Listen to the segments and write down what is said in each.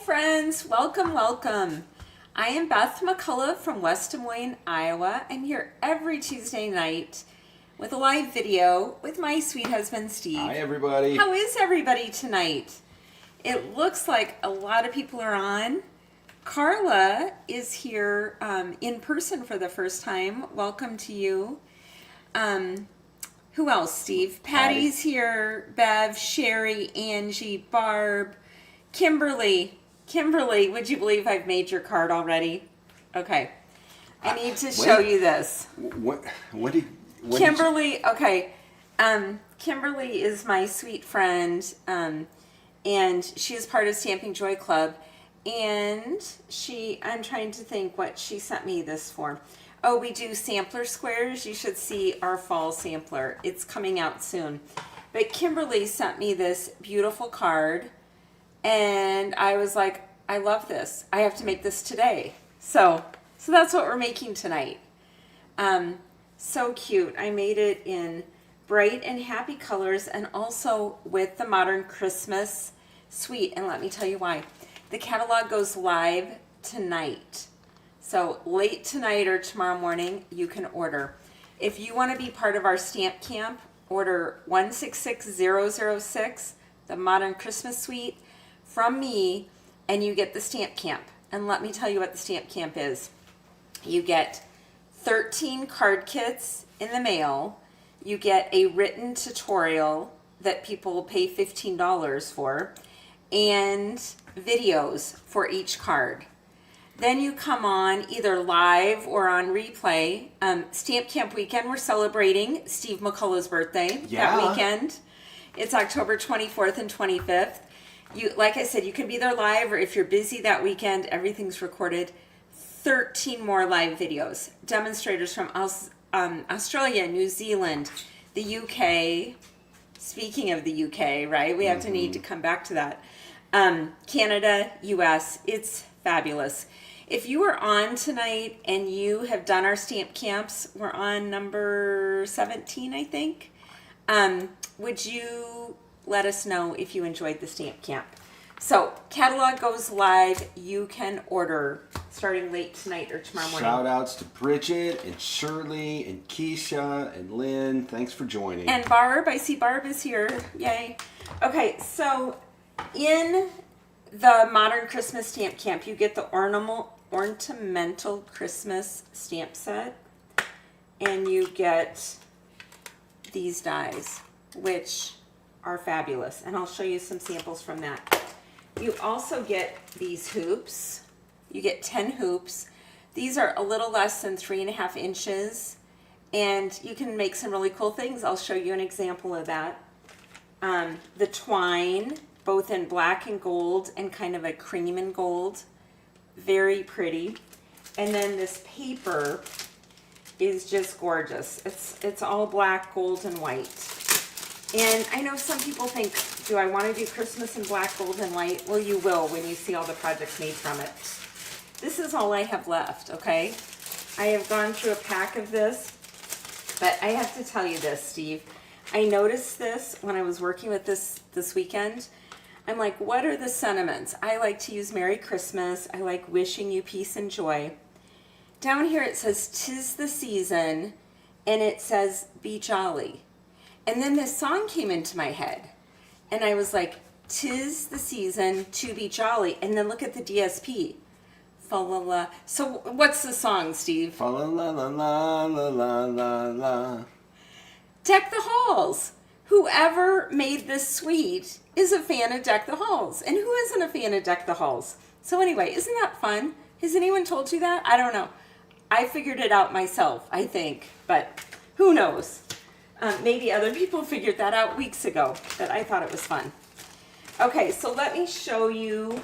friends, welcome, welcome. I am Beth McCullough from West Des Moines, Iowa. I'm here every Tuesday night with a live video with my sweet husband, Steve. Hi, everybody. How is everybody tonight? It looks like a lot of people are on. Carla is here in person for the first time. Welcome to you. Who else, Steve? Patty's here, Bev, Sherry, Angie, Barb, Kimberly. Kimberly, would you believe I've made your card already? Okay. I need to show you this. Kimberly, okay. Kimberly is my sweet friend, and she is part of Stamping Joy Club. And I'm trying to think what she sent me this for. Oh, we do sampler squares. You should see our fall sampler. It's coming out soon. But Kimberly sent me this beautiful card, and I was like, I love this. I have to make this today. So that's what we're making tonight. So cute. I made it in bright and happy colors and also with the modern Christmas suite. And let me tell you why. The catalog goes live tonight. So late tonight or tomorrow morning, you can order. If you want to be part of our stamp camp, order 166006, the Modern Christmas Suite, from me, and you get the stamp camp. And let me tell you what the stamp camp is. You get 13 card kits in the mail. You get a written tutorial that people will pay $15 for, and videos for each card. Then you come on either live or on replay. Stamp Camp weekend, we're celebrating Steve McCullough's birthday that weekend. It's October 24th and 25th. Like I said, you can be there live, or if you're busy that weekend, everything's recorded. 13 more live videos. Demonstrators from Australia, New Zealand, the UK. Speaking of the UK, right? We have to need to come back to that. Canada, US. It's fabulous. If you are on tonight and you have done our stamp camps, we're on number 17, I think. Would you let us know if you enjoyed the stamp camp? So, catalog goes live. You can order starting late tonight or tomorrow morning. Shout outs to Bridget and Shirley and Keisha and Lynn. Thanks for joining. And Barb, I see Barb is here. Yay. Okay, so in the Modern Christmas Stamp Camp, you get the ornamental Christmas stamp set, and you get these dies, which are fabulous, and I'll show you some samples from that. You also get these hoops. You get 10 hoops. These are a little less than 3.5 inches, and you can make some really cool things. I'll show you an example of that. The twine, both in black and gold and kind of a cream and gold. Very pretty. And then this paper is just gorgeous. It's all black, gold, and white. And I know some people think, do I want to do Christmas in black, gold, and white? Well, you will when you see all the projects made from it. This is all I have left, okay? I have gone through a pack of this, but I have to tell you this, Steve. I noticed this when I was working with this weekend. I'm like, what are the sentiments? I like to use Merry Christmas. I like wishing you peace and joy. Down here it says, 'tis the season, and it says, be jolly. And then this song came into my head, and I was like, 'tis the season to be jolly. And then look at the DSP. Fa-la-la. So what's the song, Steve? Fa-la-la-la-la-la-la-la. Deck the Halls. Whoever made this suite is a fan of Deck the Halls. And who isn't a fan of Deck the Halls? So anyway, isn't that fun? Has anyone told you that? I don't know. I figured it out myself, I think. But who knows? Maybe other people figured that out weeks ago. But I thought it was fun. Okay, so let me show you.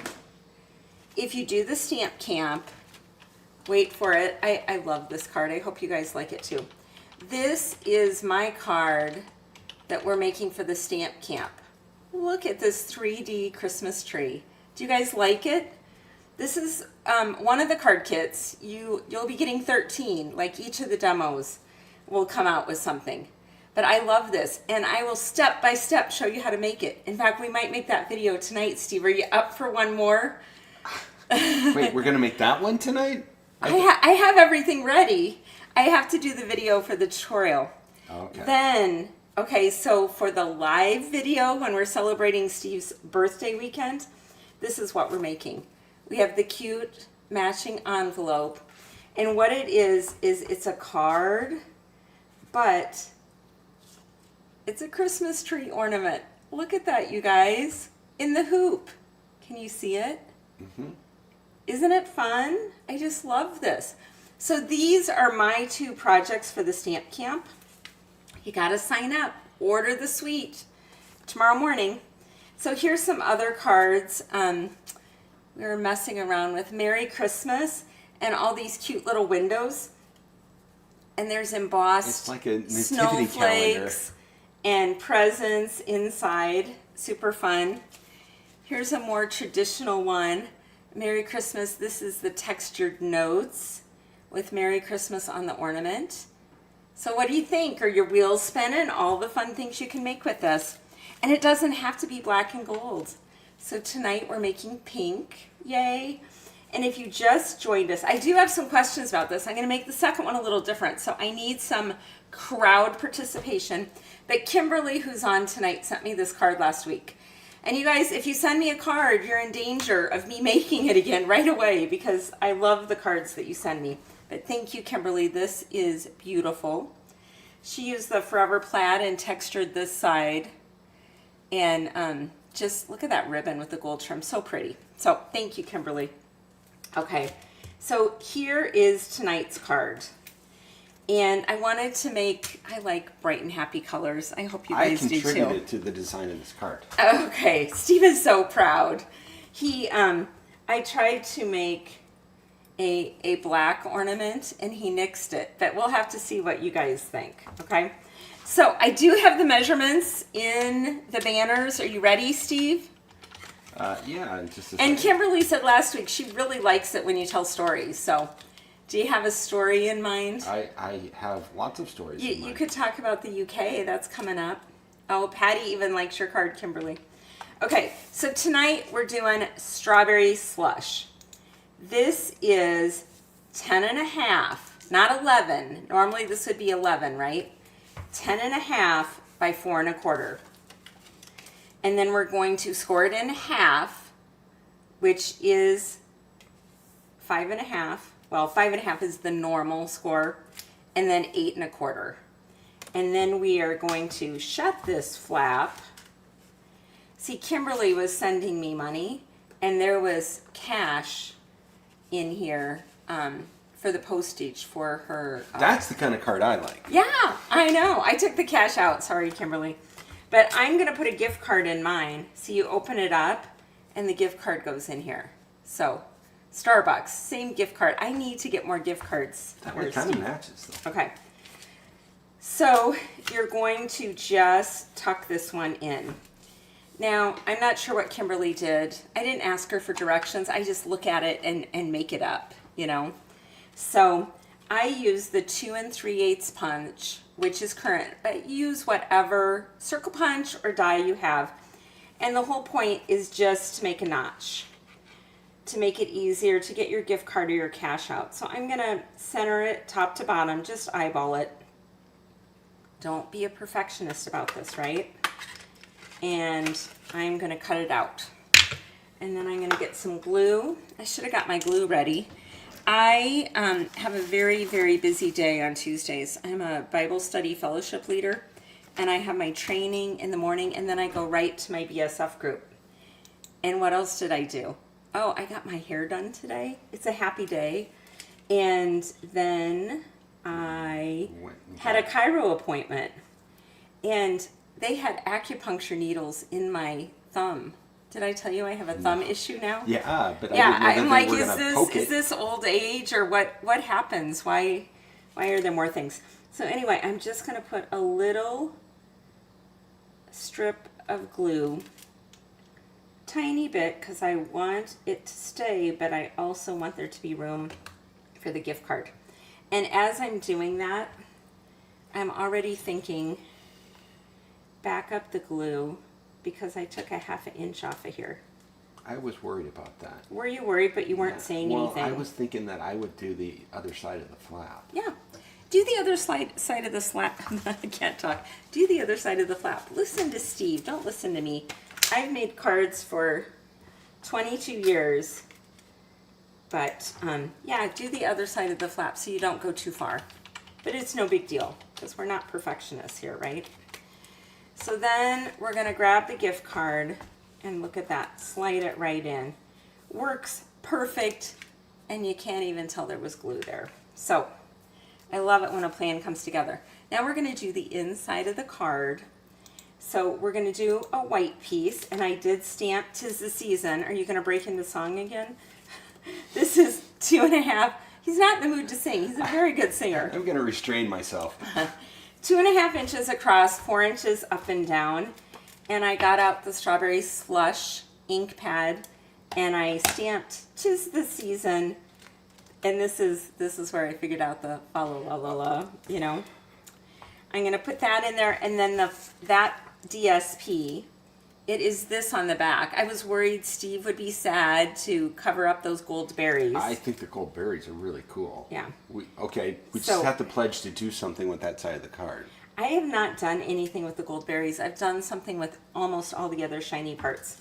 If you do the stamp camp, wait for it. I love this card. I hope you guys like it too. This is my card that we're making for the stamp camp. Look at this 3D Christmas tree. Do you guys like it? This is one of the card kits. You'll be getting 13, like each of the demos will come out with something. But I love this, and I will step by step show you how to make it. In fact, we might make that video tonight, Steve. Are you up for one more? Wait, we're going to make that one tonight? I have everything ready. I have to do the video for the tutorial. Okay. Then, okay, so for the live video, when we're celebrating Steve's birthday weekend, this is what we're making. We have the cute matching envelope. And what it is it's a card, but it's a Christmas tree ornament. Look at that, you guys. In the hoop. Can you see it? Mm-hmm. Isn't it fun? I just love this. So these are my 2 projects for the stamp camp. You got to sign up. Order the suite tomorrow morning. So here's some other cards we were messing around with. Merry Christmas and all these cute little windows. And there's embossed It's like a nativity snowflakes and presents inside. Super fun. Here's a more traditional one. Merry Christmas. This is the textured notes with Merry Christmas on the ornament. So what do you think? Are your wheels spinning? All the fun things you can make with this. And it doesn't have to be black and gold. So tonight we're making pink. Yay. And if you just joined us, I do have some questions about this. I'm going to make the second one a little different. So I need some crowd participation. But Kimberly, who's on tonight, sent me this card last week. And you guys, if you send me a card, you're in danger of me making it again right away because I love the cards that you send me. But thank you, Kimberly. This is beautiful. She used the Forever Plaid and textured this side. And just look at that ribbon with the gold trim. So pretty. So thank you, Kimberly. Okay, so here is tonight's card. And I wanted to make, I like bright and happy colors. I hope you guys do too. I contributed to the design of this card. Okay, Steve is so proud. I tried to make a black ornament and he nixed it, but we'll have to see what you guys think, okay? So I do have the measurements in the banners. Are you ready, Steve? Yeah, just a And second. Kimberly said last week she really likes it when you tell stories, so do you have a story in mind? I have lots of stories in You mind. could talk about the UK, that's coming up. Oh, Patty even likes your card, Kimberly. Okay, so tonight we're doing strawberry slush. This is 10 and a half, not 11. Normally this would be 11, right? 10 and a half by 4 1/4. And then we're going to score it in half, which is 5 1/2. Well, 5 1/2 is the normal score, and then 8 1/4. And then we are going to shut this flap. See, Kimberly was sending me money, and there was cash in here for the postage for her. That's the kind of card I like. Yeah, I know. I took the cash out. Sorry, Kimberly. But I'm going to put a gift card in mine. So you open it up, and the gift card goes in here. So, Starbucks, same gift card. I need to get more gift cards. That one kind of matches, though. Okay. So, you're going to just tuck this one in. Now, I'm not sure what Kimberly did. I didn't ask her for directions. I just look at it and make it up, you know. So, I use the 2 3/8 punch, which is current, but use whatever circle punch or die you have. And the whole point is just to make a notch, to make it easier to get your gift card or your cash out. So I'm going to center it top to bottom, just eyeball it. Don't be a perfectionist about this, right? And I'm going to cut it out. And then I'm going to get some glue. I should have got my glue ready. I have a very, very busy day on Tuesdays. I'm a Bible study fellowship leader, and I have my training in the morning, and then I go right to my BSF group. And what else did I do? Oh, I got my hair done today. It's a happy day. And then I had a chiro appointment, and they had acupuncture needles in my thumb. Did I tell you I have a thumb issue now? Yeah, but Yeah, I didn't know I'm that they like, were gonna poke is it. this old age or what happens? Why are there more things? So anyway, I'm just gonna put a little strip of glue, tiny bit, because I want it to stay, but I also want there to be room for the gift card. And as I'm doing that, I'm already thinking, back up the glue, because I took a 1/2 inch off of here. I was worried about that. Were you worried, but you weren't saying anything? Well, I was thinking that I would do the other side of the flap. Yeah. Do the other side of the flap. I can't talk. Do the other side of the flap. Listen to Steve. Don't listen to me. I've made cards for 22 years. But, yeah, do the other side of the flap so you don't go too far. But it's no big deal because we're not perfectionists here, right? So then we're going to grab the gift card and look at that. Slide it right in. Works perfect, and you can't even tell there was glue there. So I love it when a plan comes together. Now we're going to do the inside of the card. So we're going to do a white piece, and I did stamp "'Tis the Season." Are you going to break into song again? This is 2.5. He's not in the mood to sing. He's a very good singer. I'm going to restrain myself. 2.5 inches across, 4 inches up and down. And I got out the Strawberry Slush ink pad, and I stamped "'Tis the Season." And this is where I figured out the fa la la la la, you know. I'm going to put that in there, and then that DSP, it is this on the back. I was worried Steve would be sad to cover up those gold berries. I think the gold berries are really cool. Yeah. We just have to pledge to do something with that side of the card. I have not done anything with the gold berries. I've done something with almost all the other shiny parts.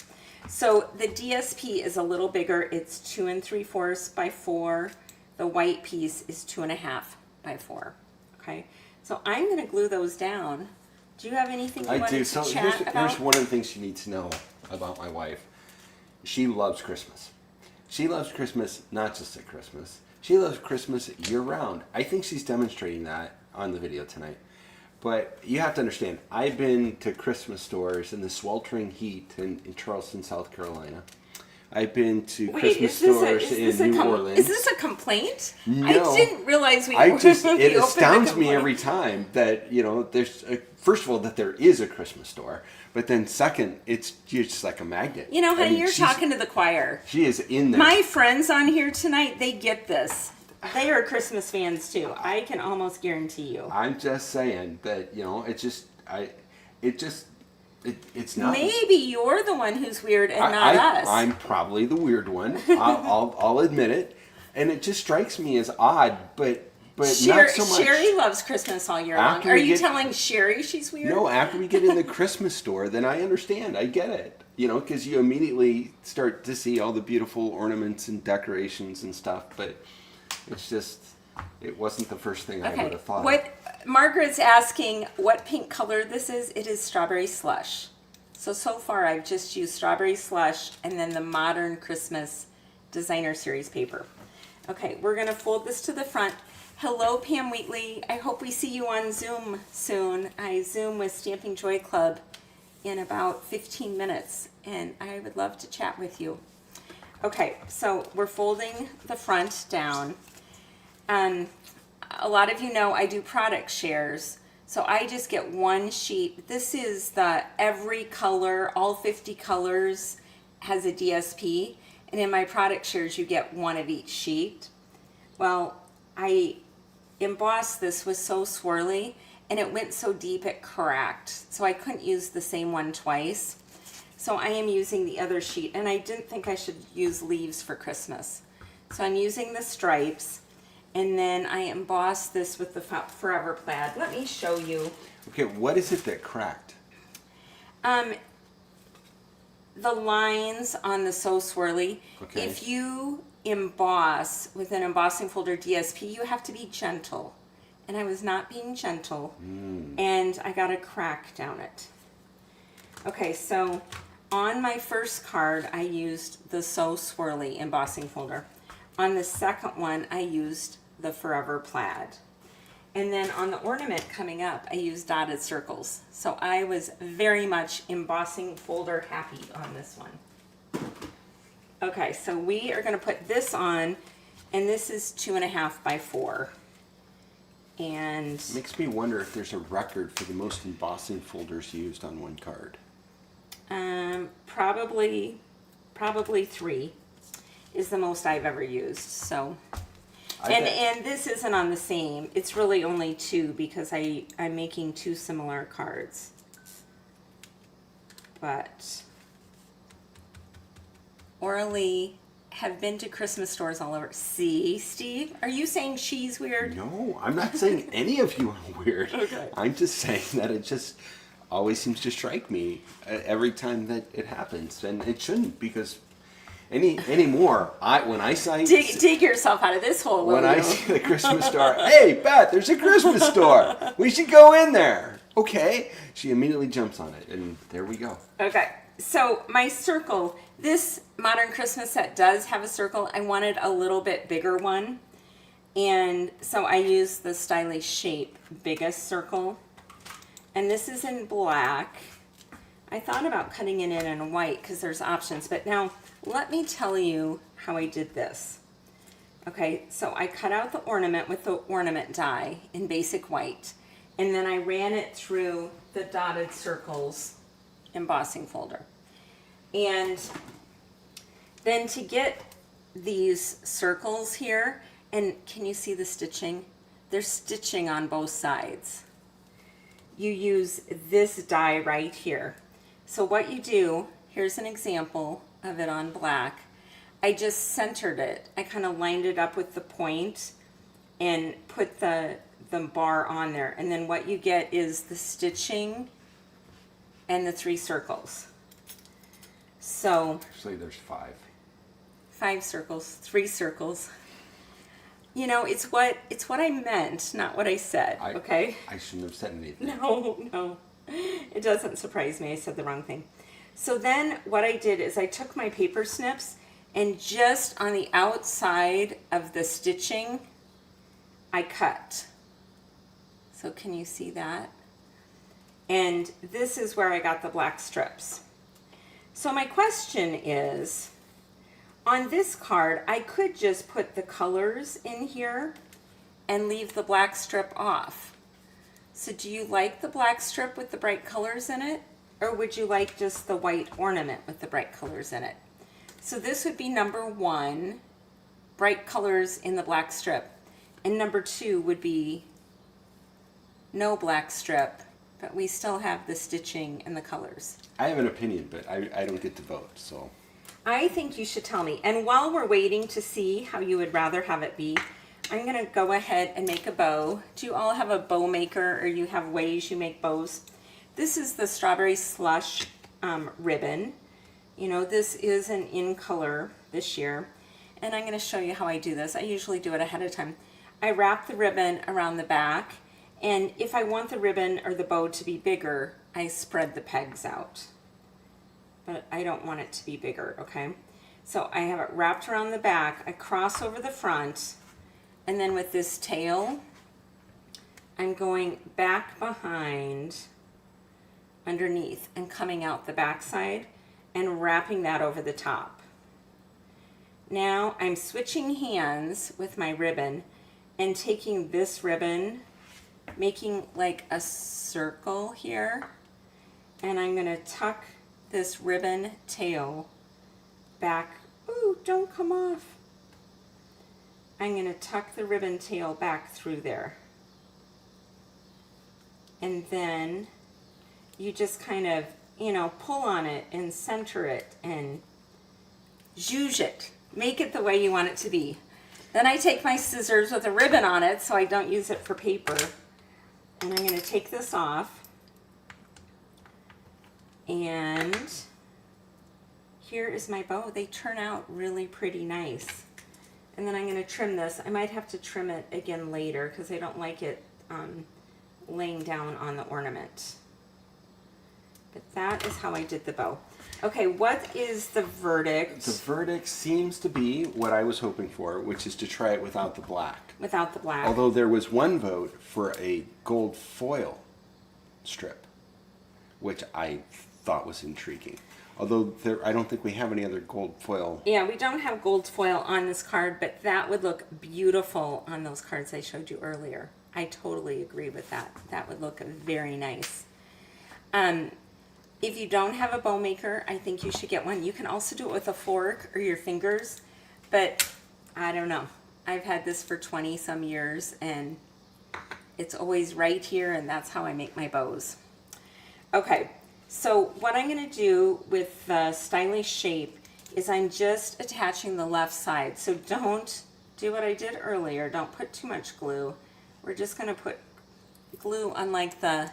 So the DSP is a little bigger. It's 2 3/4 by 4. The white piece is 2.5 by 4. Okay. So I'm going to glue those down. Do you have anything you wanted to chat about? Here's one of the things you need to know about my wife. She loves Christmas. She loves Christmas not just at Christmas. She loves Christmas year-round. I think she's demonstrating that on the video tonight. But you have to understand, I've been to Christmas stores in the sweltering heat in Charleston, South Carolina. I've been to Christmas stores in New Orleans. Is this a complaint? No. I didn't realize it astounds me every time that, there's, first of all, that there is a Christmas store. But then second, it's just like a magnet. You know, honey, you're talking to the choir. She is in there. My friends on here tonight, they get this. They are Christmas fans too. I can almost guarantee you. I'm just saying that, it's not. Maybe you're the one who's weird and not us. I'm probably the weird one. I'll admit it. And it just strikes me as odd, but not so much. Sherry loves Christmas all year long. Are you telling Sherry she's weird? No, after we get in the Christmas store, then I understand. I get it. Because you immediately start to see all the beautiful ornaments and decorations and stuff, but it's just, it wasn't the first thing I would have thought. Margaret's asking what pink color this is. It is Strawberry Slush. So far I've just used Strawberry Slush and then the Modern Christmas Designer Series paper. Okay, we're going to fold this to the front. Hello, Pam Wheatley. I hope we see you on Zoom soon. I Zoom with Stamping Joy Club in about 15 minutes, and I would love to chat with you. Okay, so we're folding the front down. A lot of you know I do product shares, so I just get one sheet. This is the every color, all 50 colors has a DSP, and in my product shares you get one of each sheet. Well, I embossed this was so swirly, and it went so deep it cracked, so I couldn't use the same one twice. So I am using the other sheet, and I didn't think I should use leaves for Christmas. So I'm using the stripes, and then I embossed this with the Forever Plaid. Let me show you. Okay, what is it that cracked? The lines on the So Swirly. Okay. If you emboss with an embossing folder DSP, you have to be gentle. And I was not being gentle, and I got a crack down it. Okay, so on my first card, I used the So Swirly embossing folder. On the second one, I used the Forever Plaid. And then on the ornament coming up, I used dotted circles. So I was very much embossing folder happy on this one. Okay, so we are going to put this on, and this is 2.5 by 4. And makes me wonder if there's a record for the most embossing folders used on one card. Probably 3 is the most I've ever used. So, and this isn't on the same. It's really only 2 because I'm making 2 similar cards. But Orly have been to Christmas stores all over. See, Steve, are you saying she's weird? No, I'm not saying any of you are weird. Okay. I'm just saying that it just always seems to strike me every time that it happens, and it shouldn't, because anymore. When I say Dig yourself out of this hole. when I see the Christmas store, hey Beth, there's a Christmas store. We should go in there. Okay, she immediately jumps on it, and there we go. Okay, so my circle, this modern Christmas set does have a circle. I wanted a little bit bigger one, and so I used the Stylish Shape biggest circle, and this is in black. I thought about cutting it in white because there's options, but now let me tell you how I did this. Okay, so I cut out the ornament with the ornament die in basic white, and then I ran it through the dotted circles embossing folder. And then to get these circles here, and can you see the stitching? There's stitching on both sides. You use this die right here. So what you do, here's an example of it on black. I just centered it. I kind of lined it up with the point and put the bar on there. And then what you get is the stitching and the 3 circles. So Actually, there's 5. 5 circles, 3 circles. You know, it's what I meant, not what I said. Okay. I shouldn't have said anything. No, it doesn't surprise me. I said the wrong thing. So then what I did is I took my paper snips and just on the outside of the stitching, I cut. So can you see that? And this is where I got the black strips. So my question is, on this card, I could just put the colors in here and leave the black strip off. So do you like the black strip with the bright colors in it? Or would you like just the white ornament with the bright colors in it? So this would be number 1, bright colors in the black strip. And number 2 would be no black strip, but we still have the stitching and the colors. I have an opinion, but I don't get to vote, so. I think you should tell me. And while we're waiting to see how you would rather have it be, I'm going to go ahead and make a bow. Do you all have a bow maker, or you have ways you make bows? This is the Strawberry Slush ribbon. You know, this is an in color this year. And I'm going to show you how I do this. I usually do it ahead of time. I wrap the ribbon around the back, and if I want the ribbon or the bow to be bigger, I spread the pegs out. But I don't want it to be bigger, okay? So I have it wrapped around the back, I cross over the front, and then with this tail, I'm going back behind, underneath, and coming out the back side and wrapping that over the top. Now I'm switching hands with my ribbon and taking this ribbon, making like a circle here, and I'm going to tuck this ribbon tail back. Ooh, don't come off. I'm going to tuck the ribbon tail back through there. And then you just kind of, you know, pull on it and center it and zhuzh it. Make it the way you want it to be. Then I take my scissors with a ribbon on it so I don't use it for paper. And I'm going to take this off. And here is my bow. They turn out really pretty nice. And then I'm going to trim this. I might have to trim it again later because I don't like it laying down on the ornament. But that is how I did the bow. Okay, what is the verdict? The verdict seems to be what I was hoping for, which is to try it without the black. Without the black. Although there was one vote for a gold foil strip, which I thought was intriguing. Although I don't think we have any other gold foil. Yeah, we don't have gold foil on this card, but that would look beautiful on those cards I showed you earlier. I totally agree with that. That would look very nice. If you don't have a bow maker, I think you should get one. You can also do it with a fork or your fingers, but I don't know. I've had this for 20 some years and it's always right here, and that's how I make my bows. Okay, so what I'm going to do with the Stylish Shape is I'm just attaching the left side. So don't do what I did earlier. Don't put too much glue. We're just going to put glue on like the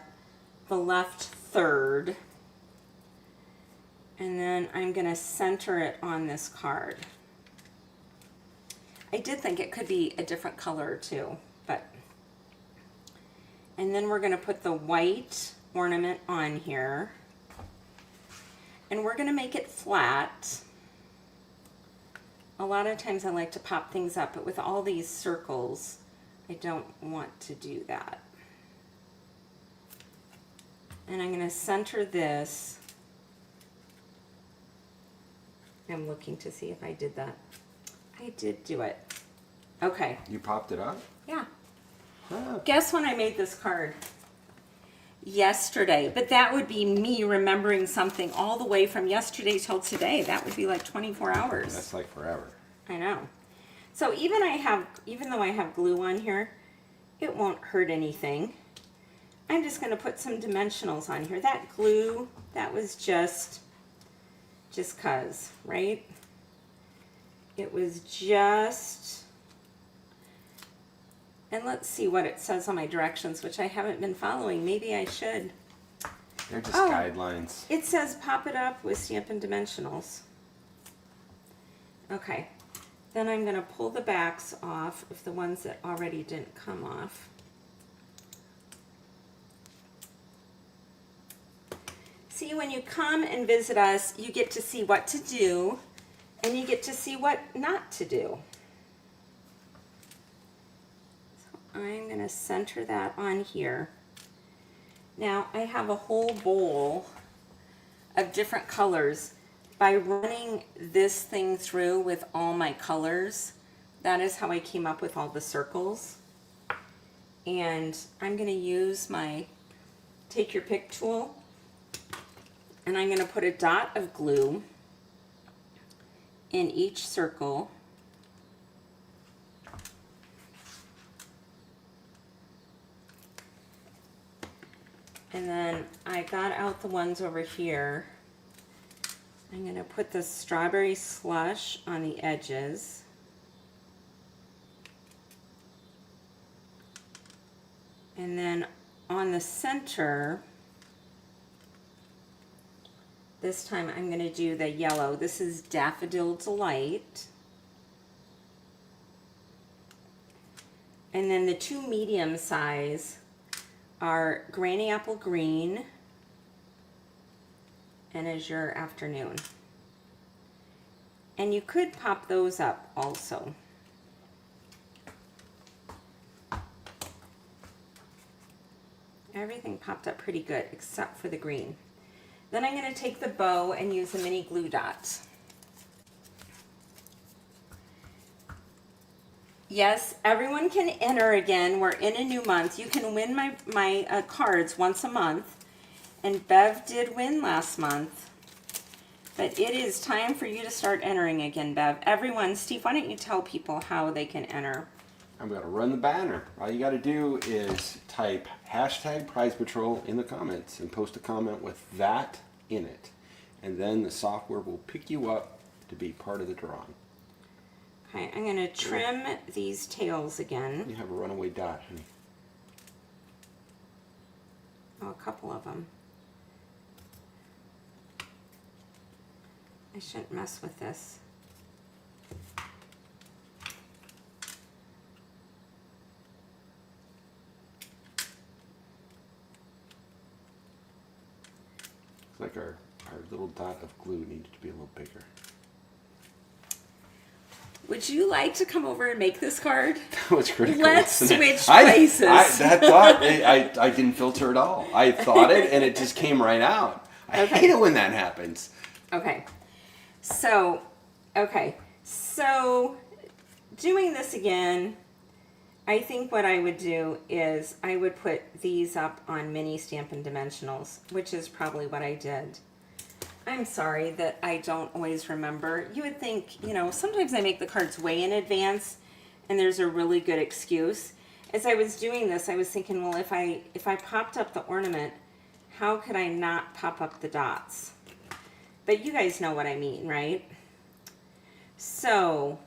left third. And then I'm going to center it on this card. I did think it could be a different color too, but. And then we're going to put the white ornament on here. And we're going to make it flat. A lot of times I like to pop things up, but with all these circles, I don't want to do that. And I'm going to center this. I'm looking to see if I did that. I did do it. Okay. You popped it up? Yeah. Huh. Guess when I made this card? Yesterday. But that would be me remembering something all the way from yesterday till today. That would be like 24 hours. That's like forever. I know. So even though I have glue on here, it won't hurt anything. I'm just going to put some dimensionals on here. That glue, that was just cause, right? It was just, and let's see what it says on my directions, which I haven't been following. Maybe I should. They're just guidelines. It says pop it up with Stampin' Dimensionals. Okay. Then I'm going to pull the backs off of the ones that already didn't come off. See, when you come and visit us, you get to see what to do, and you get to see what not to do. So I'm going to center that on here. Now, I have a whole bowl of different colors. By running this thing through with all my colors, that is how I came up with all the circles. And I'm going to use my Take Your Pick tool, and I'm going to put a dot of glue in each circle. And then I got out the ones over here. I'm going to put the strawberry slush on the edges. And then on the center, this time I'm going to do the yellow. This is Daffodil Delight. And then the two medium size are Granny Apple Green and Azure Afternoon. And you could pop those up also. Everything popped up pretty good except for the green. Then I'm going to take the bow and use a mini glue dot. Yes, everyone can enter again. We're in a new month. You can win my cards once a month. And Bev did win last month. But it is time for you to start entering again, Bev. Everyone, Steve, why don't you tell people how they can enter? I'm going to run the banner. All you got to do is type hashtag Prize Patrol in the comments and post a comment with that in it. And then the software will pick you up to be part of the drawing. Okay, I'm going to trim these tails again. You have a runaway dot, honey. Oh, a couple of them. I shouldn't mess with this. It's like our little dot of glue needed to be a little bigger. Would you like to come over and make this card? That was critical. Let's wasn't it? switch places. That thought, I didn't filter at all. I thought it and it just came right out. I hate it when that happens. Okay. So doing this again, I think what I would do is I would put these up on mini Stampin' Dimensionals, which is probably what I did. I'm sorry that I don't always remember. You would think, you know, sometimes I make the cards way in advance and there's a really good excuse. As I was doing this, I was thinking, well, if I popped up the ornament, how could I not pop up the dots? But you guys know what I mean, right? So,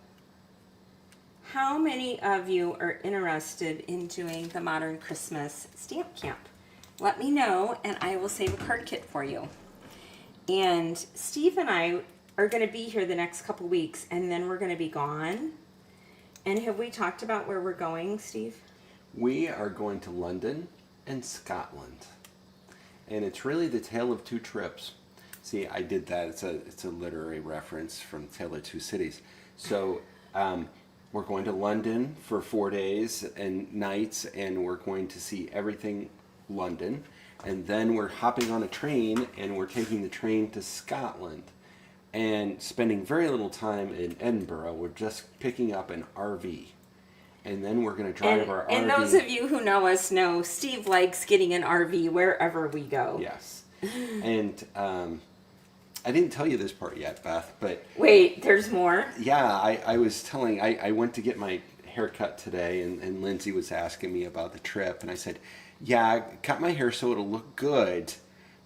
how many of you are interested in doing the Modern Christmas Stamp Camp? Let me know, and I will save a card kit for you. And Steve and I are going to be here the next couple weeks, and then we're going to be gone. And have we talked about where we're going, Steve? We are going to London and Scotland. And it's really the tale of two trips. See, I did that. It's a literary reference from Tale of Two Cities. So we're going to London for 4 days and nights, and we're going to see everything London. And then we're hopping on a train, and we're taking the train to Scotland and spending very little time in Edinburgh. We're just picking up an RV. And then we're going to drive our RV. And those of you who know us know Steve likes getting an RV wherever we go. Yes. And I didn't tell you this part yet, Beth, but... Wait, there's more? Yeah, I was telling... I went to get my hair cut today, and Lindsay was asking me about the trip, and I said, yeah, I cut my hair so it'll look good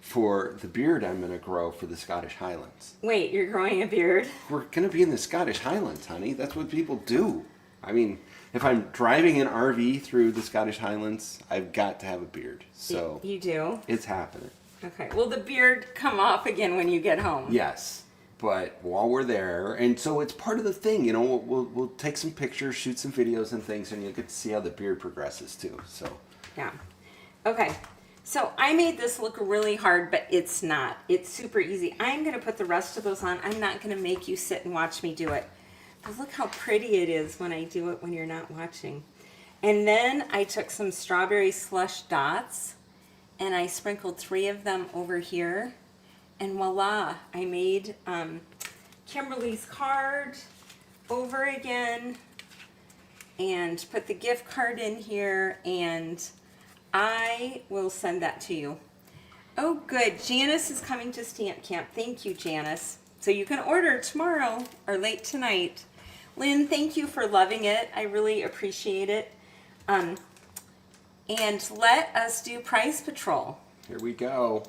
for the beard I'm going to grow for the Scottish Highlands. Wait, you're growing a beard? We're going to be in the Scottish Highlands, honey. That's what people do. I mean, if I'm driving an RV through the Scottish Highlands, I've got to have a beard. So you do? It's happening. Okay. Will the beard come off again when you get home? Yes. But while we're there, and so it's part of the thing, you know, we'll take some pictures, shoot some videos and things, and you'll get to see how the beard progresses too. So yeah. Okay. So I made this look really hard, but it's not. It's super easy. I'm going to put the rest of those on. I'm not going to make you sit and watch me do it. But look how pretty it is when I do it when you're not watching. And then I took some strawberry slush dots and I sprinkled 3 of them over here. And voila, I made Kimberly's card over again and put the gift card in here, and I will send that to you. Oh good, Janice is coming to Stamp Camp. Thank you, Janice. So you can order tomorrow or late tonight. Lynn, thank you for loving it. I really appreciate it. And let us do Prize Patrol. here we go.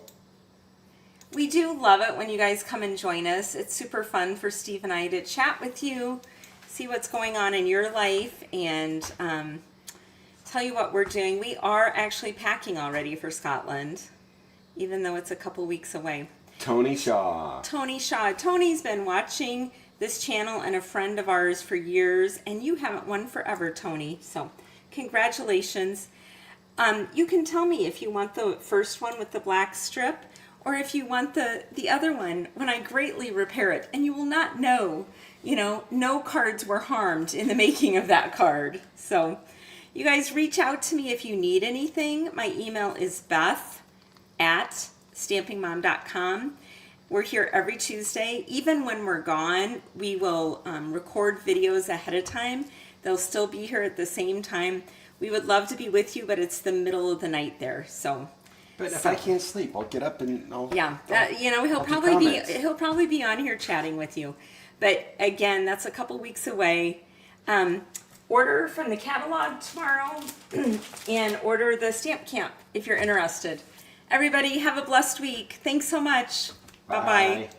We do love it when you guys come and join us. It's super fun for Steve and I to chat with you, see what's going on in your life, and tell you what we're doing. We are actually packing already for Scotland, even though it's a couple weeks away. Tony Shaw. Tony Shaw. Tony's been watching this channel and a friend of ours for years, and you haven't won forever, Tony. So congratulations. You can tell me if you want the first one with the black strip, or if you want the other one when I greatly repair it, and you will not know, you know, no cards were harmed in the making of that card. So you guys reach out to me if you need anything. My email is beth@stampingmom.com. We're here every Tuesday. Even when we're gone, we will record videos ahead of time. They'll still be here at the same time. We would love to be with you, but it's the middle of the night there, so... But if I can't sleep, I'll get up and you know, he'll probably be on here chatting with you. But again, that's a couple weeks away. Order from the catalog tomorrow and order the Stamp Camp if you're interested. Everybody have a blessed week. Thanks so much. Bye-bye.